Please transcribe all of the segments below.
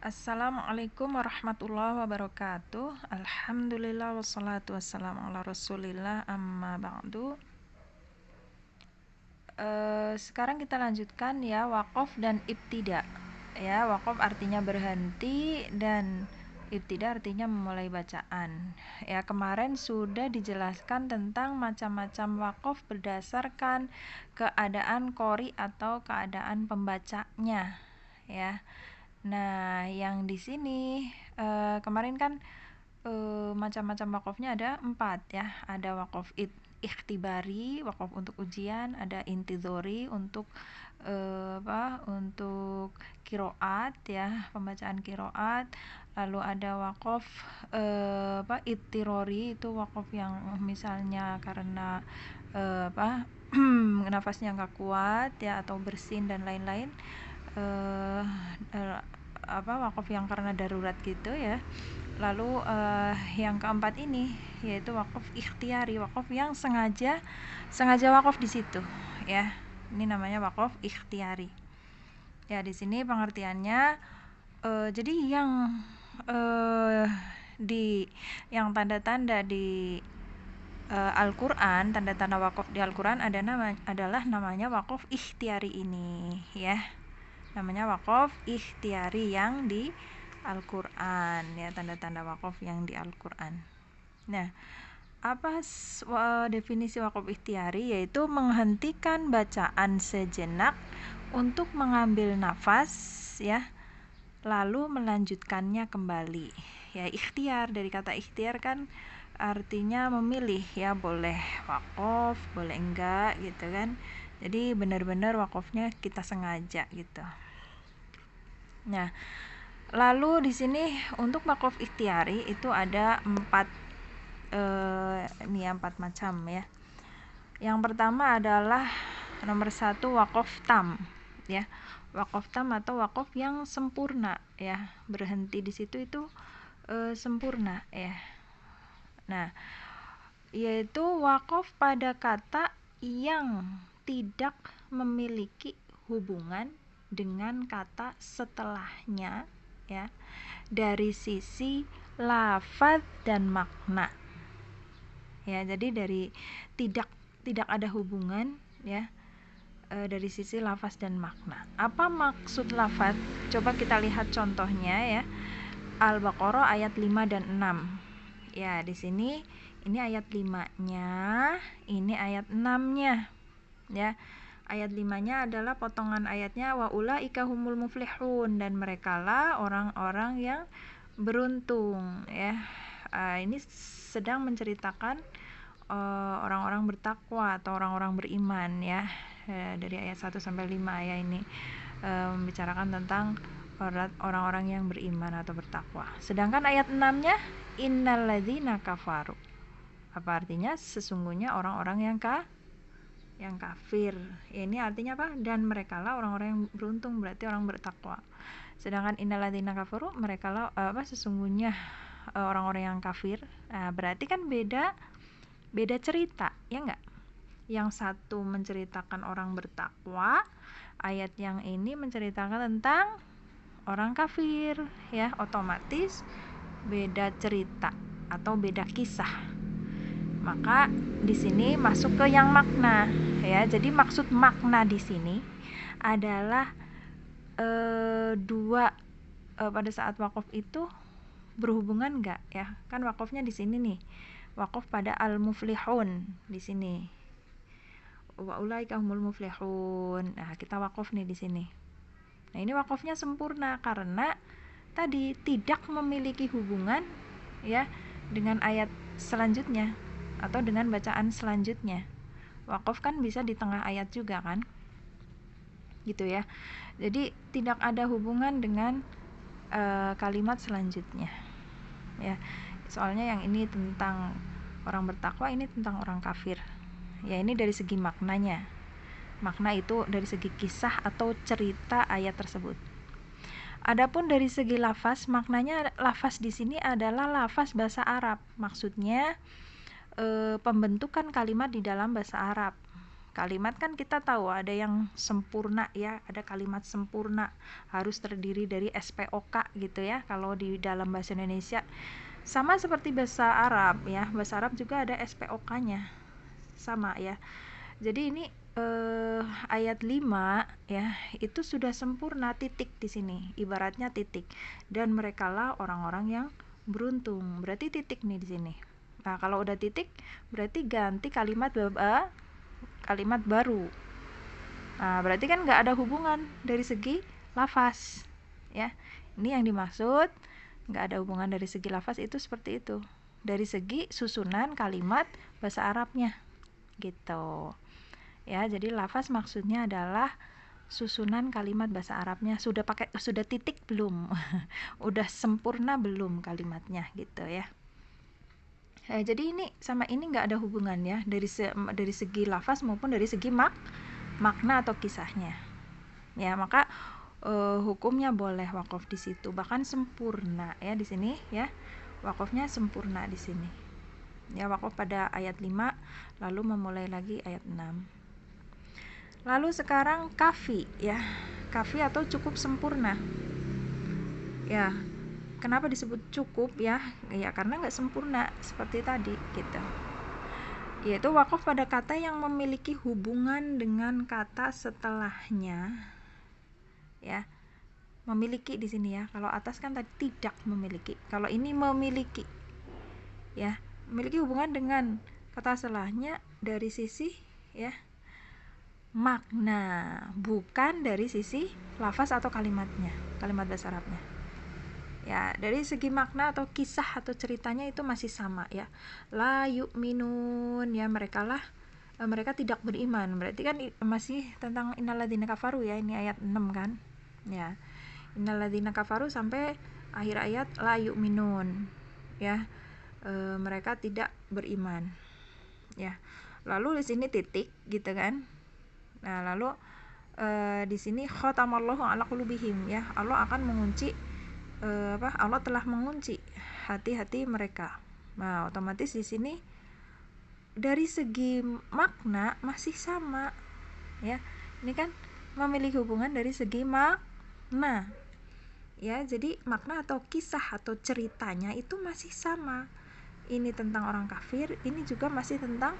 Assalamualaikum warahmatullahi wabarakatuh. Alhamdulillah wassalatu wassalamu ala rasulillah amma ba'du. Sekarang kita lanjutkan ya waqaf dan ibtida. Ya, waqaf artinya berhenti dan ibtida artinya memulai bacaan. Ya, kemarin sudah dijelaskan tentang macam-macam waqaf berdasarkan keadaan qori atau keadaan pembacanya. Ya. Nah, yang di sini kemarin kan macam-macam wakofnya ada 4 ya. Ada wakof ikhtibari, wakof untuk ujian, ada intizori untuk untuk kiroat ya, pembacaan kiroat. Lalu ada wakof ittirori, itu wakof yang misalnya karena nafasnya nggak kuat ya, atau bersin dan lain-lain. Wakaf yang karena darurat gitu ya. Lalu yang keempat ini yaitu wakaf ikhtiari, wakaf yang sengaja wakaf di situ ya. Ini namanya wakaf ikhtiari. Ya, di sini pengertiannya jadi yang tanda-tanda di Al-Qur'an, tanda-tanda wakaf di Al-Qur'an adalah namanya wakaf ikhtiari ini ya. Namanya waqaf ikhtiari yang di Al-Qur'an ya, tanda-tanda waqaf yang di Al-Qur'an. Nah, apa definisi waqaf ikhtiari? Yaitu menghentikan bacaan sejenak untuk mengambil nafas ya, lalu melanjutkannya kembali. Ya, ikhtiar, dari kata ikhtiar kan artinya memilih ya, boleh waqaf, boleh enggak gitu kan. Jadi benar-benar wakafnya kita sengaja gitu. Nah, lalu di sini untuk wakaf ikhtiari itu ada 4 macam ya. Yang pertama adalah nomor 1 wakaf tam ya. Wakaf tam atau wakaf yang sempurna ya. Berhenti di situ itu sempurna ya. Nah, yaitu wakaf pada kata yang tidak memiliki hubungan dengan kata setelahnya ya, dari sisi lafaz dan makna ya. Jadi dari tidak ada hubungan ya, dari sisi lafaz dan makna. Apa maksud lafaz? Coba kita lihat contohnya ya. Al-Baqarah ayat 5 dan 6 ya. Di sini ini ayat 5-nya, ini ayat 6-nya ya. Ayat 5-nya adalah potongan ayatnya wa ulaika humul muflihun, dan merekalah orang-orang yang beruntung ya. Ini sedang menceritakan orang-orang bertakwa atau orang-orang beriman ya. Dari ayat 1 sampai 5 ya, ini membicarakan tentang orang-orang yang beriman atau bertakwa. Sedangkan ayat 6-nya innalladzina kafaru. Apa artinya? Sesungguhnya orang-orang yang kafir. Ya, ini artinya apa? Dan merekalah orang-orang yang beruntung, berarti orang bertakwa. Sedangkan innalladzina kafaru, merekalah sesungguhnya orang-orang yang kafir. Berarti kan beda cerita, ya enggak? Yang satu menceritakan orang bertakwa, ayat yang ini menceritakan tentang orang kafir ya, otomatis beda cerita atau beda kisah. Maka di sini masuk ke yang makna ya. Jadi maksud makna di sini adalah pada saat wakaf itu berhubungan enggak ya? Kan wakafnya di sini nih. Wakaf pada al-muflihun di sini. Wa ulaika humul muflihun. Nah, kita wakaf nih di sini. Nah, ini wakafnya sempurna karena tadi tidak memiliki hubungan ya dengan ayat selanjutnya atau dengan bacaan selanjutnya. Wakaf kan bisa di tengah ayat juga kan, gitu ya. Jadi tidak ada hubungan dengan kalimat selanjutnya ya. Soalnya yang ini tentang orang bertakwa, ini tentang orang kafir ya. Ini dari segi maknanya. Makna itu dari segi kisah atau cerita ayat tersebut. Adapun dari segi lafaz, maknanya lafaz di sini adalah lafaz bahasa Arab. Maksudnya pembentukan kalimat di dalam bahasa Arab Kalimat kan kita tahu ada yang sempurna ya, ada kalimat sempurna harus terdiri dari SPOK gitu ya kalau di dalam bahasa Indonesia. Sama seperti bahasa Arab ya, bahasa Arab juga ada SPOK-nya. Sama ya. Jadi ini ayat 5 ya, itu sudah sempurna, titik di sini. Ibaratnya titik. Dan merekalah orang-orang yang beruntung. Berarti titik nih di sini. Nah, kalau udah titik berarti ganti kalimat baru. Nah, berarti kan nggak ada hubungan dari segi lafaz ya. Ini yang dimaksud nggak ada hubungan dari segi lafaz itu seperti itu. Dari segi susunan kalimat bahasa Arabnya gitu ya. Jadi lafaz maksudnya adalah susunan kalimat bahasa Arabnya sudah titik belum udah sempurna belum kalimatnya gitu ya. Jadi ini sama ini nggak ada hubungan ya dari segi lafaz maupun dari segi makna atau kisahnya ya. Maka hukumnya boleh wakaf di situ, bahkan sempurna ya di sini ya. Wakafnya sempurna di sini ya, wakaf pada ayat 5 lalu memulai lagi ayat 6. Lalu sekarang kafi ya, kafi atau cukup sempurna ya. Kenapa disebut cukup ya? Ya karena nggak sempurna seperti tadi gitu. Yaitu wakaf pada kata yang memiliki hubungan dengan kata setelahnya ya. Memiliki di sini ya. Kalau atas kan tadi tidak memiliki. Kalau ini memiliki ya, memiliki hubungan dengan kata setelahnya dari sisi ya makna, bukan dari sisi lafaz atau kalimatnya, kalimat bahasa Arabnya. Ya, dari segi makna atau kisah atau ceritanya itu masih sama ya. La yu'minun ya, mereka tidak beriman. Berarti kan masih tentang innalladzina kafaru ya, ini ayat 6 kan. Ya. Innalladzina kafaru sampai akhir ayat la yu'minun. Ya. Mereka tidak beriman. Ya. Lalu di sini titik gitu kan. Nah, lalu di sini khatamallahu ala qulubihim ya. Allah akan mengunci Allah telah mengunci hati-hati mereka. Nah, otomatis di sini dari segi makna masih sama ya. Ini kan memiliki hubungan dari segi makna ya. Jadi makna atau kisah atau ceritanya itu masih sama. Ini tentang orang kafir, ini juga masih tentang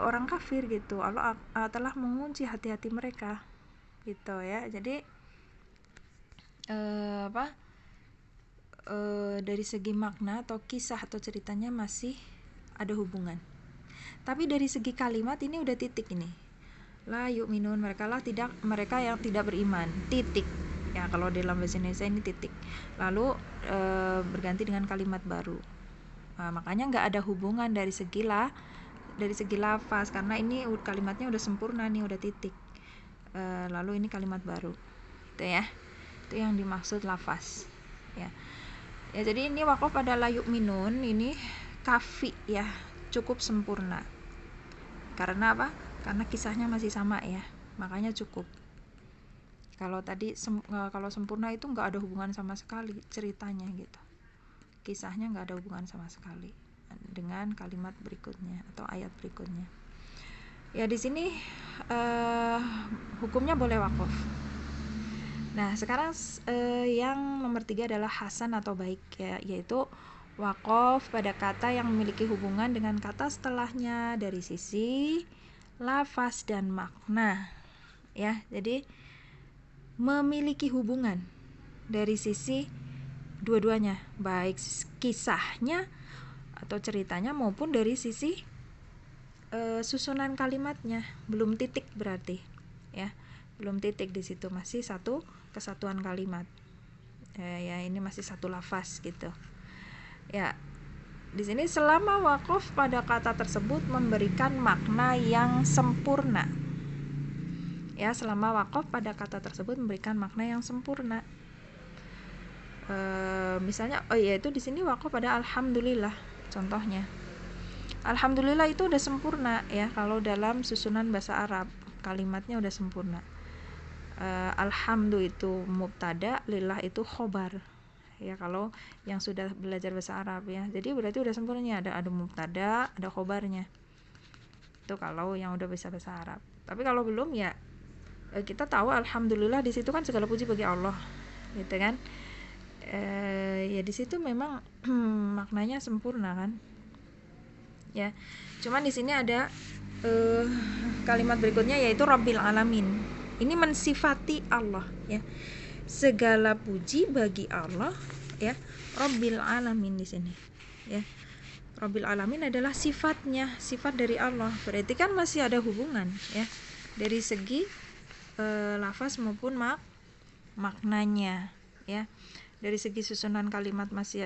orang kafir gitu. Allah telah mengunci hati-hati mereka gitu ya. Jadi dari segi makna atau kisah atau ceritanya masih ada hubungan. Tapi dari segi kalimat ini udah titik ini. La yu'minun, mereka yang tidak beriman. Titik. Ya, kalau dalam bahasa Indonesia ini titik. Lalu berganti dengan kalimat baru. Nah, makanya nggak ada hubungan dari segi lafaz karena ini kalimatnya udah sempurna nih, udah titik. Lalu ini kalimat baru. Itu ya. Itu yang dimaksud lafaz ya. Ya, jadi ini wakaf pada la yu'minun ini kafi ya, cukup sempurna. Karena apa? Karena kisahnya masih sama ya, makanya cukup. Kalau tadi kalau sempurna itu nggak ada hubungan sama sekali ceritanya gitu, kisahnya nggak ada hubungan sama sekali dengan kalimat berikutnya atau ayat berikutnya. Ya, di sini hukumnya boleh wakaf. Nah, sekarang yang nomor 3 adalah hasan atau baik ya, yaitu wakaf pada kata yang memiliki hubungan dengan kata setelahnya dari sisi lafaz dan makna ya. Jadi memiliki hubungan dari sisi dua-duanya, baik kisahnya atau ceritanya maupun dari sisi susunan kalimatnya. Belum titik berarti ya, belum titik di situ, masih satu kesatuan kalimat ya, ini masih satu lafaz gitu ya. Di sini selama wakaf pada kata tersebut memberikan makna yang sempurna ya, selama wakaf pada kata tersebut memberikan makna yang sempurna. Misalnya yaitu di sini wakaf pada alhamdulillah contohnya. Alhamdulillah itu udah sempurna ya, kalau dalam susunan bahasa Arab kalimatnya udah sempurna. Alhamdu itu mubtada, lillah itu khobar ya, kalau yang sudah belajar bahasa Arab ya. Jadi berarti udah sempurna, ada mubtada, ada khobarnya Itu kalau yang udah bisa bahasa Arab. Tapi kalau belum ya kita tahu alhamdulillah di situ kan segala puji bagi Allah, gitu kan. Ya di situ memang maknanya sempurna kan. Ya. Cuman di sini ada kalimat berikutnya yaitu Rabbil Alamin. Ini mensifati Allah ya. Segala puji bagi Allah ya. Rabbil Alamin di sini ya. Rabbil Alamin adalah sifatnya, sifat dari Allah. Berarti kan masih ada hubungan ya. Dari segi lafaz maupun maknanya ya. Dari segi susunan kalimat masih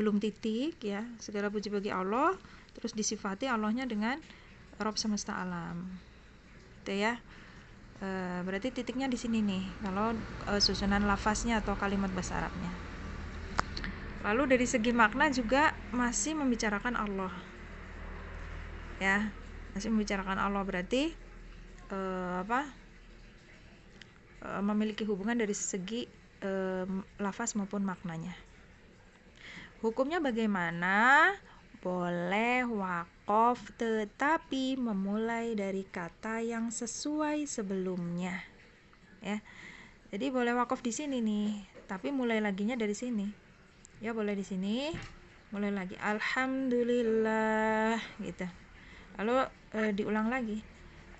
belum titik ya. Segala puji bagi Allah, terus disifati Allahnya dengan Rabb semesta alam. Itu ya. Berarti titiknya di sini nih kalau susunan lafaznya atau kalimat bahasa Arabnya. Lalu dari segi makna juga masih membicarakan Allah. Ya, masih membicarakan Allah berarti memiliki hubungan dari segi lafaz maupun maknanya. Hukumnya bagaimana? Boleh waqaf tetapi memulai dari kata yang sesuai sebelumnya. Ya. Jadi boleh waqaf di sini nih, tapi mulai laginya dari sini. Ya, boleh di sini. Mulai lagi alhamdulillah gitu. Lalu diulang lagi.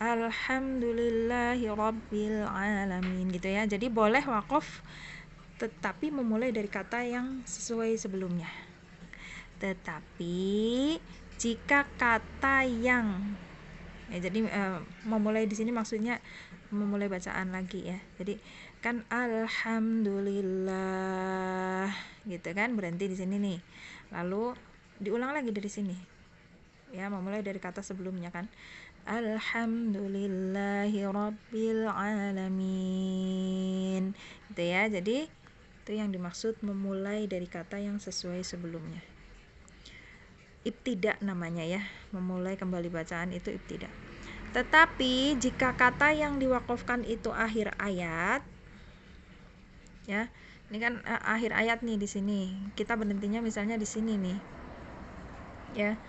Alhamdulillahi rabbil alamin gitu ya. Jadi boleh waqaf tetapi memulai dari kata yang sesuai sebelumnya. Tetapi jika kata yang jadi memulai di sini maksudnya memulai bacaan lagi ya. Jadi kan alhamdulillah gitu kan, berhenti di sini nih. Lalu diulang lagi dari sini. Ya, memulai dari kata sebelumnya kan. Alhamdulillahi rabbil alamin. Gitu ya. Jadi itu yang dimaksud memulai dari kata yang sesuai sebelumnya. Ibtida namanya ya. Memulai kembali bacaan itu ibtida. Tetapi jika kata yang diwakafkan itu akhir ayat ya. Ini kan akhir ayat nih di sini. Kita berhentinya misalnya di sini nih. Ya.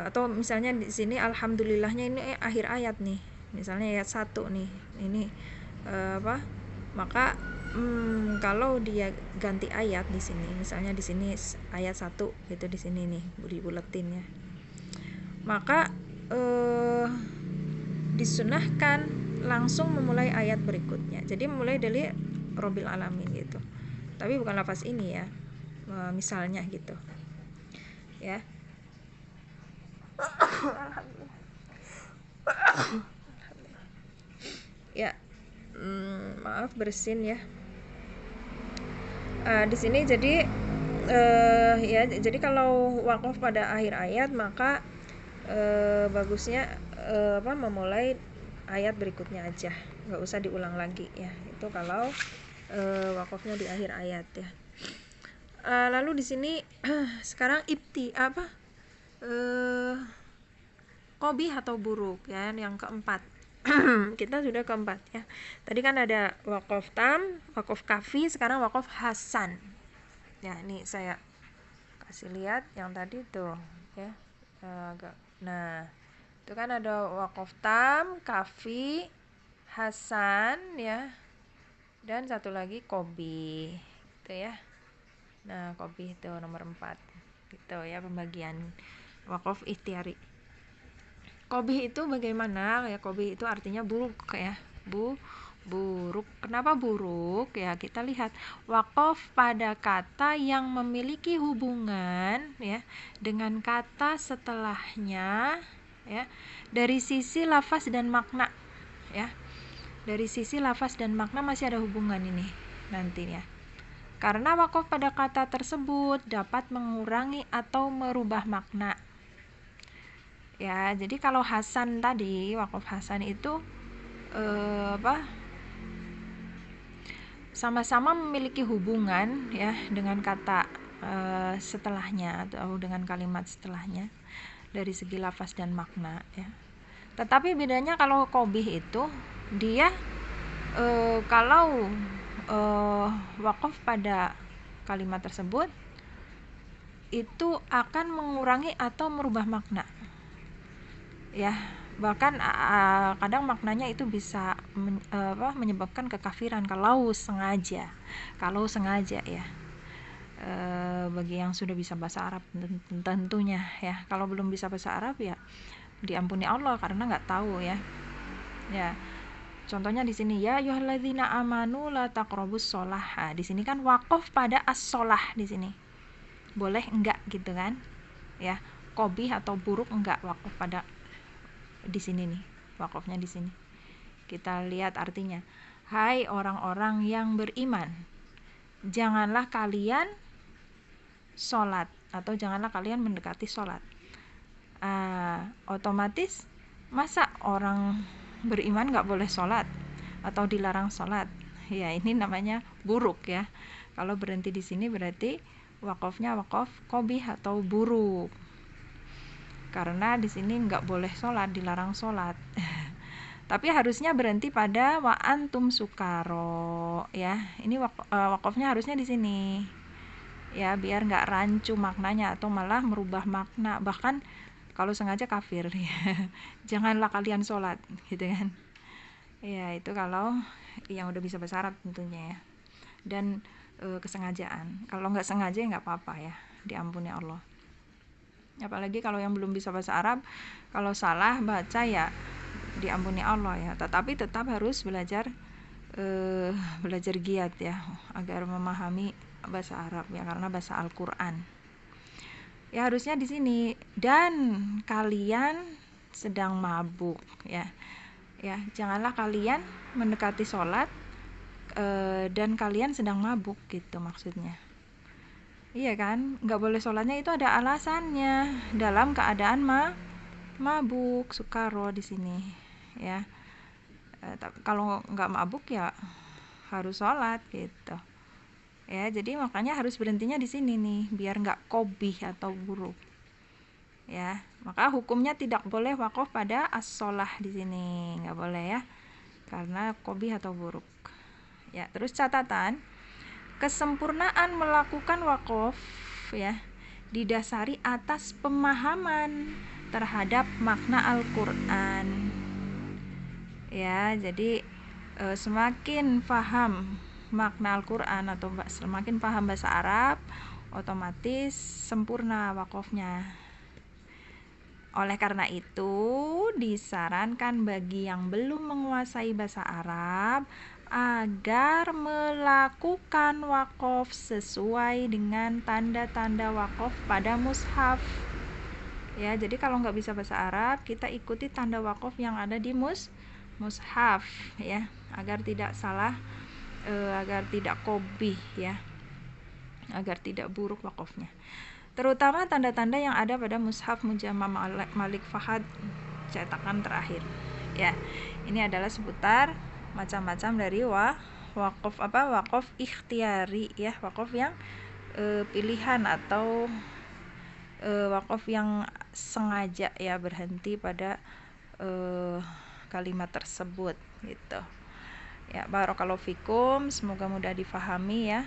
Atau misalnya di sini alhamdulillahnya ini akhir ayat nih, misalnya ayat 1 nih ini maka kalau dia ganti ayat di sini, misalnya di sini ayat 1 gitu, di sini nih dibuletin ya, maka disunahkan langsung memulai ayat berikutnya. Jadi mulai dari Rabbil Alamin gitu, tapi bukan lafaz ini ya, misalnya gitu ya. Ya, maaf bersin ya. Di sini jadi ya, jadi kalau waqaf pada akhir ayat maka bagusnya memulai ayat berikutnya aja, nggak usah diulang lagi ya. Itu kalau waqafnya di akhir ayat ya. Lalu di sini sekarang qabih atau buruk ya, yang keempat. Kita sudah keempat ya. Tadi kan ada waqaf tam, waqaf kafi, sekarang waqaf hasan. Ya, ini saya kasih lihat yang tadi tuh ya. Nah, itu kan ada waqaf tam, kafi, hasan ya. Dan satu lagi qabih. Itu ya. Nah, qabih itu nomor 4. Gitu ya pembagian waqaf ikhtiyari. Qabih itu bagaimana? Ya, qabih itu artinya buruk ya. Buruk. Kenapa buruk? Ya, kita lihat waqaf pada kata yang memiliki hubungan ya dengan kata setelahnya ya, dari sisi lafaz dan makna ya. Dari sisi lafaz dan makna masih ada hubungan ini nantinya. Karena waqaf pada kata tersebut dapat mengurangi atau merubah makna. Ya, jadi kalau hasan tadi, waqaf hasan itu sama-sama memiliki hubungan ya dengan kata setelahnya atau dengan kalimat setelahnya dari segi lafaz dan makna ya. Tetapi bedanya kalau qabih itu dia kalau waqaf pada kalimat tersebut itu akan mengurangi atau merubah makna ya. Bahkan kadang maknanya itu bisa menyebabkan kekafiran kalau sengaja ya. Bagi yang sudah bisa bahasa Arab tentunya ya. Kalau belum bisa bahasa Arab ya diampuni Allah karena nggak tahu ya. Ya. Contohnya di sini ya ayyuhalladzina amanu la taqrabus shalah. Nah, di sini kan waqaf pada as-shalah di sini. Boleh enggak gitu kan? Ya. Qabih atau buruk enggak waqaf pada di sini nih. Waqafnya di sini. Kita lihat artinya. Hai orang-orang yang beriman, janganlah kalian sholat atau janganlah kalian mendekati sholat. Otomatis masa orang beriman nggak boleh sholat atau dilarang sholat? Ya ini namanya buruk ya. Kalau berhenti di sini berarti wakofnya wakof qabih atau buruk. Karena di sini nggak boleh sholat, dilarang sholat. Tapi harusnya berhenti pada wa antum sukaro ya. Ini wakofnya harusnya di sini. Ya biar nggak rancu maknanya atau malah merubah makna, bahkan kalau sengaja kafir ya. Janganlah kalian sholat gitu kan ya. Itu kalau yang udah bisa bahasa Arab tentunya ya, dan kesengajaan. Kalau nggak sengaja ya nggak apa-apa ya, diampuni Allah. Apalagi kalau yang belum bisa bahasa Arab, kalau salah baca ya diampuni Allah ya, tetapi tetap harus belajar giat ya agar memahami bahasa Arab ya, karena bahasa Al-Qur'an. Ya harusnya di sini dan kalian sedang mabuk ya. Ya, janganlah kalian mendekati sholat dan kalian sedang mabuk gitu maksudnya. Iya kan? Nggak boleh sholatnya itu ada alasannya, dalam keadaan mabuk, sukaro di sini ya. Kalau nggak mabuk ya harus sholat gitu. Ya, jadi makanya harus berhentinya di sini nih, biar nggak qabih atau buruk. Ya, maka hukumnya tidak boleh wakaf pada as-shalah di sini, nggak boleh ya, karena qabih atau buruk. Ya, terus catatan, kesempurnaan melakukan wakaf ya didasari atas pemahaman terhadap makna Al-Qur'an. Ya, jadi semakin paham makna Al-Qur'an atau semakin paham bahasa Arab, otomatis sempurna wakafnya. Oleh karena itu, disarankan bagi yang belum menguasai bahasa Arab agar melakukan wakaf sesuai dengan tanda-tanda wakaf pada mushaf. Ya, jadi kalau nggak bisa bahasa Arab, kita ikuti tanda wakaf yang ada di mushaf ya, agar tidak salah, agar tidak qabih ya, agar tidak buruk wakafnya. Terutama tanda-tanda yang ada pada mushaf Mujamma Malik Fahad cetakan terakhir. Ya, ini adalah seputar macam-macam dari wakaf ikhtiari ya, wakaf yang pilihan atau wakaf yang sengaja ya berhenti pada kalimat tersebut gitu. Ya, barakallahu fikum, semoga mudah difahami ya.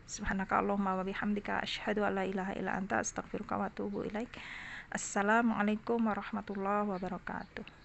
Subhanakallahumma wa bihamdika asyhadu an la ilaha illa anta astaghfiruka wa atubu ilaik. Assalamualaikum warahmatullahi wabarakatuh.